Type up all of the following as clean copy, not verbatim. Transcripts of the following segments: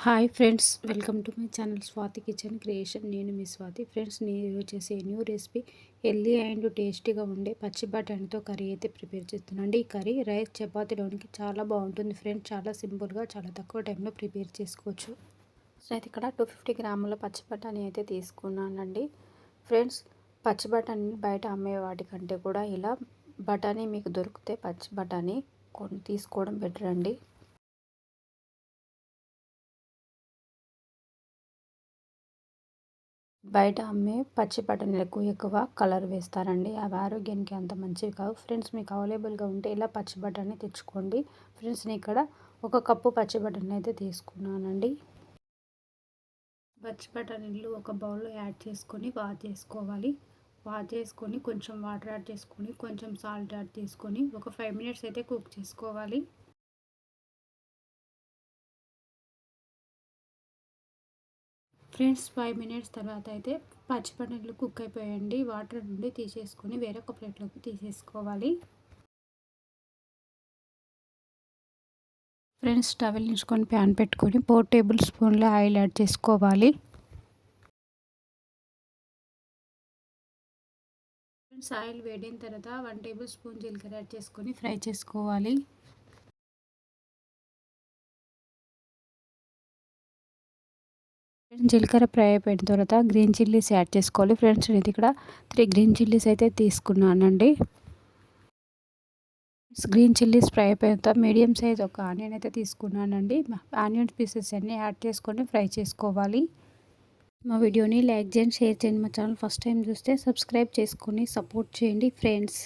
Hi friends, welcome to my channel Swathi kitchen creation. నేను మీ Swathi. Friends, నేను చేసే న్యూ రెసిపీ హెల్దీ అండ్ టేస్టీగా ఉండే పచ్చి బఠానీతో కర్రీ అయితే ప్రిపేర్ చేస్తున్నాండి. ఈ కర్రీ రైస్ చపాతీలోనికి చాలా బాగుంటుంది ఫ్రెండ్స్. చాలా సింపుల్గా చాలా తక్కువ టైంలో ప్రిపేర్ చేసుకోవచ్చు. సో అయితే ఇక్కడ 250 గ్రాముల పచ్చి బఠానీ అయితే తీసుకున్నానండి. ఫ్రెండ్స్, పచ్చి బఠానీ బయట అమ్మే వాటికంటే కూడా ఇలా బఠానీ మీకు దొరికితే పచ్చి బఠానీ కొన్ని తీసుకోవడం బెటర్ అండి. బయట అమ్మే పచ్చి బఠానీలకు ఎక్కువ కలర్ వేస్తారండి. అవి ఆరోగ్యానికి అంత మంచివి కావు. ఫ్రెండ్స్, మీకు అవైలబుల్గా ఉంటే ఇలా పచ్చి బఠానీ తెచ్చుకోండి. ఫ్రెండ్స్, నేను ఇక్కడ 1 కప్పు పచ్చి బఠానీ అయితే తీసుకున్నానండి. పచ్చి బఠానీలు ఒక బౌల్లో యాడ్ చేసుకొని వాష్ చేసుకోవాలి. వాష్ చేసుకొని కొంచెం వాటర్ యాడ్ చేసుకొని కొంచెం సాల్ట్ యాడ్ చేసుకొని ఒక 5 మినిట్స్ అయితే కుక్ చేసుకోవాలి. ఫ్రెండ్స్, 5 మినిట్స్ తర్వాత అయితే పచ్చి బఠానీలు కుక్ అయిపోయాయండి. వాటర్ నుండి తీసేసుకొని వేరొక ప్లేట్లోకి తీసేసుకోవాలి. ఫ్రెండ్స్, స్టవ్ వెలిగించుకొని ప్యాన్ పెట్టుకొని 4 టేబుల్ స్పూన్ల ఆయిల్ యాడ్ చేసుకోవాలి. ఫ్రెండ్స్, ఆయిల్ వేడిన తర్వాత 1 టేబుల్ స్పూన్ జీలకర్ర యాడ్ చేసుకొని ఫ్రై చేసుకోవాలి. జీలకర్ర ఫ్రై అయిపోయిన తర్వాత గ్రీన్ చిల్లీస్ యాడ్ చేసుకోవాలి. ఫ్రెండ్స్, నేను ఇక్కడ 3 గ్రీన్ చిల్లీస్ అయితే తీసుకున్నానండి. గ్రీన్ చిల్లీస్ ఫ్రై అయిపోయిన తర్వాత మీడియం సైజ్ ఒక ఆనియన్ అయితే తీసుకున్నానండి. ఆనియన్ పీసెస్ అన్నీ యాడ్ చేసుకొని ఫ్రై చేసుకోవాలి. మా వీడియోని లైక్ చేయండి, షేర్ చేయండి. మా ఛానల్ ఫస్ట్ టైం చూస్తే సబ్స్క్రైబ్ చేసుకొని సపోర్ట్ చేయండి ఫ్రెండ్స్.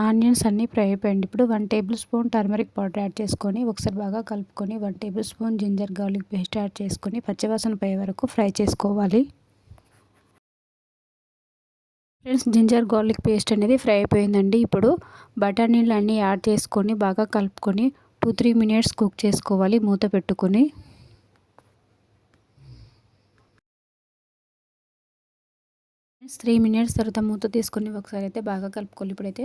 ఆనియన్స్ అన్నీ ఫ్రై అయిపోయింది. ఇప్పుడు 1 tablespoon turmeric powder add చేసుకొని ఒకసారి బాగా కలుపుకొని 1 tablespoon ginger garlic paste add చేసుకొని పచ్చివాసన పోయే వరకు ఫ్రై చేసుకోవాలి. ఫ్రెండ్స్, జింజర్ గార్లిక్ పేస్ట్ అనేది ఫ్రై అయిపోయిందండి. ఇప్పుడు బఠానీలు అన్నీ యాడ్ చేసుకొని బాగా కలుపుకొని 2-3 మినిట్స్ కుక్ చేసుకోవాలి మూత పెట్టుకొని. 3 మినిట్స్ తర్వాత మూత తీసుకొని ఒకసారి అయితే బాగా కలుపుకోవాలి. ఇప్పుడైతే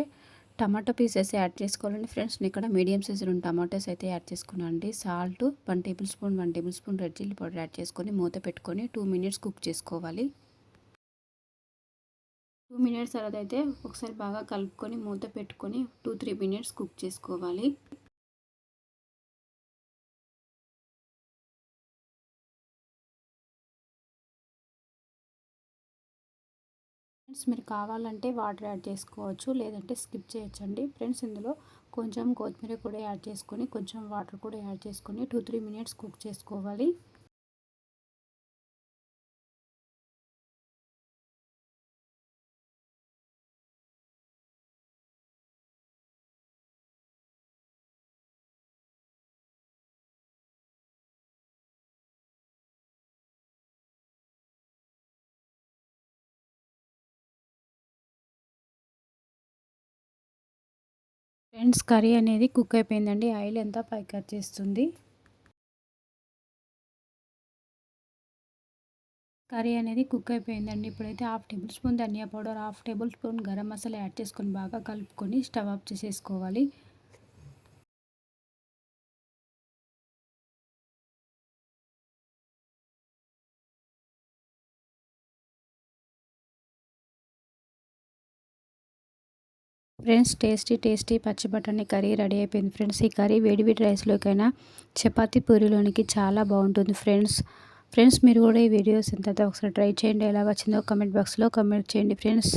టమాటో పీసెస్ యాడ్ చేసుకోవాలండి. ఫ్రెండ్స్, నేను ఇక్కడ మీడియం సైజు 2 టమాటోస్ అయితే యాడ్ చేసుకున్నాను అండి. Salt 1 table spoon red chilli powder add చేసుకొని మూత పెట్టుకొని 2 మినిట్స్ కుక్ చేసుకోవాలి. 2 మినిట్స్ తర్వాత అయితే ఒకసారి బాగా కలుపుకొని మూత పెట్టుకొని 2-3 మినిట్స్ కుక్ చేసుకోవాలి. ఫ్రెండ్స్, మీరు కావాలంటే వాటర్ యాడ్ చేసుకోవచ్చు, లేదంటే స్కిప్ చేయొచ్చండి. ఫ్రెండ్స్, ఇందులో కొంచెం కొత్తిమీర కూడా యాడ్ చేసుకొని కొంచెం వాటర్ కూడా యాడ్ చేసుకొని 2-3 మినిట్స్ కుక్ చేసుకోవాలి. ఫ్రెండ్స్, కర్రీ అనేది కుక్ అయిపోయిందండి. ఆయిల్ ఎంత పైకి వచ్చేస్తుంది. కర్రీ అనేది కుక్ అయిపోయిందండి. ఇప్పుడైతే 1/2 tablespoon dhania powder, 1/2 tablespoon garam masala add చేసుకొని బాగా కలుపుకొని స్టవ్ ఆఫ్ చేసేసుకోవాలి. ఫ్రెండ్స్, టేస్టీ పచ్చి బఠానీ కర్రీ రెడీ అయిపోయింది. ఫ్రెండ్స్, ఈ కర్రీ వేడి వేడి రైస్లోకైనా చపాతీ పూరీలోనికి చాలా బాగుంటుంది ఫ్రెండ్స్, మీరు కూడా ఈ వీడియోస్ ఎంత ఒకసారి ట్రై చేయండి. ఎలా వచ్చిందో కమెంట్ బాక్స్లో కమెంట్ చేయండి ఫ్రెండ్స్.